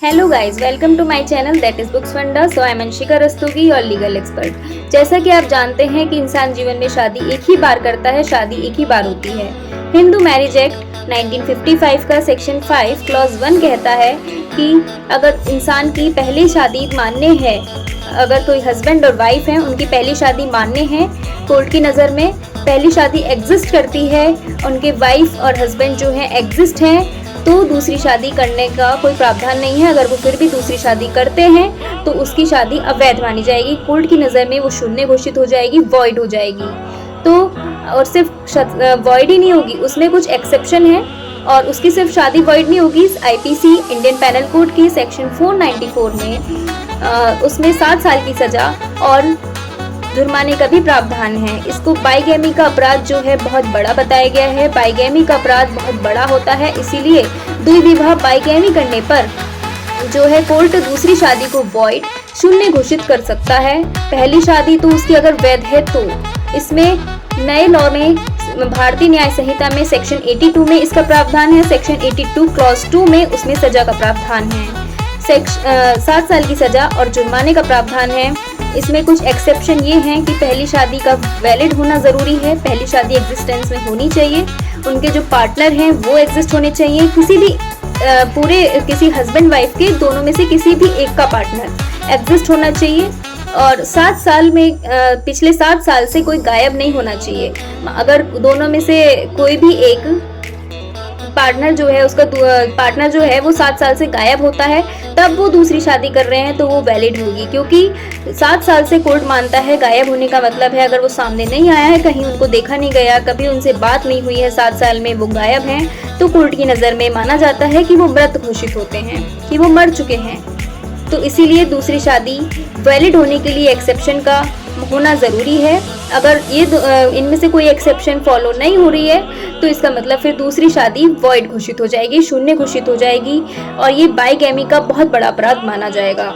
Hello guys, welcome to my channel that is books wonder. So I am Anshika Rastogi, your legal expert. जैसा कि आप जानते हैं कि इंसान जीवन में शादी एक ही बार करता है, शादी एक ही बार होती है। हिंदू मैरिज एक्ट 1955 का सेक्शन 5 क्लॉज 1 कहता है कि अगर इंसान की पहली शादी मान्य है, अगर कोई हस्बैंड और वाइफ हैं, उनकी पहली शादी मान्य है, कोर्ट की नज़र में पहली शादी एग्जिस्ट करती है, उनके वाइफ और हस्बैंड जो है एग्जिस्ट हैं, तो दूसरी शादी करने का कोई प्रावधान नहीं है। अगर वो फिर भी दूसरी शादी करते हैं तो उसकी शादी अवैध मानी जाएगी, कोर्ट की नज़र में वो शून्य घोषित हो जाएगी, वॉइड हो जाएगी। तो और सिर्फ वॉइड ही नहीं होगी, उसमें कुछ एक्सेप्शन है और उसकी सिर्फ शादी वॉइड नहीं होगी। आईपीसी इंडियन पैनल कोड की सेक्शन 494 में उसमें 7 साल की सज़ा और जुर्माने का भी प्रावधान है। इसको बाइगैमी का अपराध जो है बहुत बड़ा बताया गया है। बाइगैमी का अपराध बहुत बड़ा होता है, इसीलिए द्विविवाह बाइगैमी करने पर जो है कोर्ट दूसरी शादी को वॉइड शून्य घोषित कर सकता है। पहली शादी तो उसकी अगर वैध है तो इसमें नए लॉ में भारतीय न्याय संहिता में सेक्शन 82 में इसका प्रावधान है। सेक्शन 82 क्लॉज 2 में उसमें सजा का प्रावधान है। 7 साल की सजा और जुर्माने का प्रावधान है। इसमें कुछ एक्सेप्शन ये हैं कि पहली शादी का वैलिड होना ज़रूरी है, पहली शादी एग्जिस्टेंस में होनी चाहिए, उनके जो पार्टनर हैं वो एग्जिस्ट होने चाहिए, किसी हस्बैंड वाइफ के दोनों में से किसी भी एक का पार्टनर एग्जिस्ट होना चाहिए और 7 साल में पिछले 7 साल से कोई गायब नहीं होना चाहिए। अगर दोनों में से कोई भी एक पार्टनर जो है वो 7 साल से गायब होता है, तब वो दूसरी शादी कर रहे हैं तो वो वैलिड होगी, क्योंकि 7 साल से कोर्ट मानता है गायब होने का मतलब है अगर वो सामने नहीं आया है, कहीं उनको देखा नहीं गया, कभी उनसे बात नहीं हुई है, 7 साल में वो गायब हैं, तो कोर्ट की नज़र में माना जाता है कि वो मृत घोषित होते हैं, कि वो मर चुके हैं। तो इसीलिए दूसरी शादी वैलिड होने के लिए एक्सेप्शन का होना ज़रूरी है। अगर ये इनमें से कोई एक्सेप्शन फॉलो नहीं हो रही है तो इसका मतलब फिर दूसरी शादी वॉइड घोषित हो जाएगी, शून्य घोषित हो जाएगी और ये बाइगैमी का बहुत बड़ा अपराध माना जाएगा।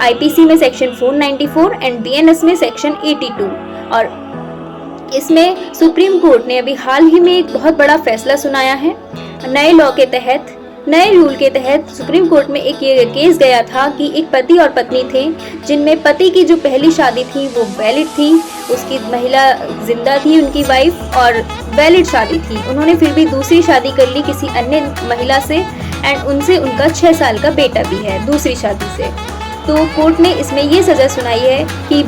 आईपीसी में सेक्शन 494 एंड बीएनएस में सेक्शन 82। और इसमें सुप्रीम कोर्ट ने अभी हाल ही में एक बहुत बड़ा फैसला सुनाया है। नए रूल के तहत सुप्रीम कोर्ट में एक ये केस गया था कि एक पति और पत्नी थे, जिनमें पति की जो पहली शादी थी वो वैलिड थी, उसकी महिला जिंदा थी, उनकी वाइफ, और वैलिड शादी थी। उन्होंने फिर भी दूसरी शादी कर ली किसी अन्य महिला से एंड उनसे उनका 6 साल का बेटा भी है दूसरी शादी से। तो कोर्ट ने इसमें ये सज़ा सुनाई है कि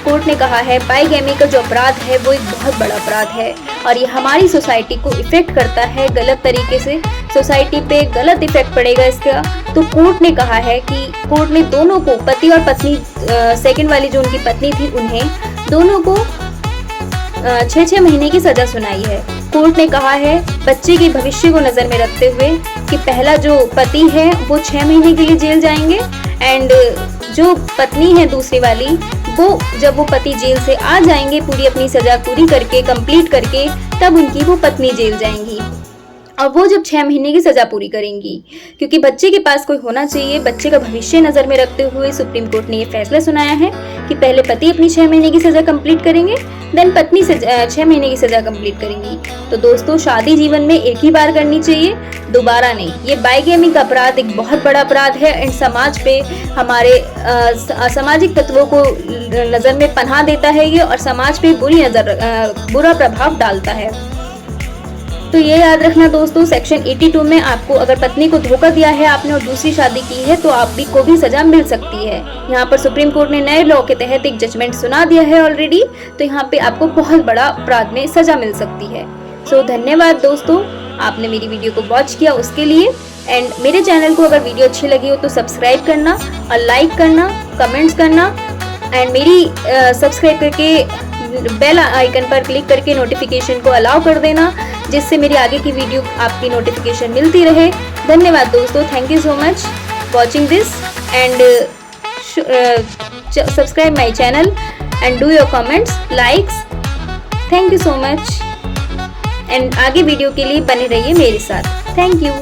कोर्ट ने कहा है बाइगैमी का जो अपराध है वो एक बहुत बड़ा अपराध है और ये हमारी सोसाइटी को इफ़ेक्ट करता है गलत तरीके से, सोसाइटी पे गलत इफेक्ट पड़ेगा इसका। तो कोर्ट ने कहा है कि कोर्ट ने दोनों को, पति और पत्नी, सेकंड वाली जो उनकी पत्नी थी, उन्हें दोनों को 6 महीने की सज़ा सुनाई है। कोर्ट ने कहा है बच्चे के भविष्य को नज़र में रखते हुए कि पहला जो पति है वो 6 महीने के लिए जेल जाएंगे एंड जो पत्नी है दूसरी वाली, वो जब वो पति जेल से आ जाएंगे पूरी अपनी सज़ा पूरी करके, कंप्लीट करके, तब उनकी वो पत्नी जेल जाएंगी और वो जब 6 महीने की सज़ा पूरी करेंगी। क्योंकि बच्चे के पास कोई होना चाहिए, बच्चे का भविष्य नज़र में रखते हुए सुप्रीम कोर्ट ने ये फैसला सुनाया है कि पहले पति अपनी 6 महीने की सज़ा कंप्लीट करेंगे, देन पत्नी 6 महीने की सज़ा कंप्लीट करेंगी। तो दोस्तों, शादी जीवन में एक ही बार करनी चाहिए, दोबारा नहीं। ये बाइगैमी का अपराध एक बहुत बड़ा अपराध है एंड समाज पे हमारे सामाजिक तत्वों को नज़र में पनाह देता है ये और समाज पे बुरा प्रभाव डालता है। तो ये याद रखना दोस्तों, सेक्शन 82 में आपको अगर पत्नी को धोखा दिया है आपने और दूसरी शादी की है तो को भी सजा मिल सकती है। यहाँ पर सुप्रीम कोर्ट ने नए लॉ के तहत एक जजमेंट सुना दिया है ऑलरेडी, तो यहाँ पे आपको बहुत बड़ा अपराध में सजा मिल सकती है। सो धन्यवाद दोस्तों, आपने मेरी वीडियो को वॉच किया उसके लिए। एंड मेरे चैनल को अगर वीडियो अच्छी लगी हो तो सब्सक्राइब करना और लाइक करना, कमेंट्स करना एंड मेरी सब्सक्राइब करके बेल आइकन पर क्लिक करके नोटिफिकेशन को अलाउ कर देना, जिससे मेरी आगे की वीडियो आपकी नोटिफिकेशन मिलती रहे। धन्यवाद दोस्तों, thank you so much watching this and subscribe my channel and do your comments, likes. Thank you so much and आगे वीडियो के लिए बने रहिए मेरे साथ। Thank you.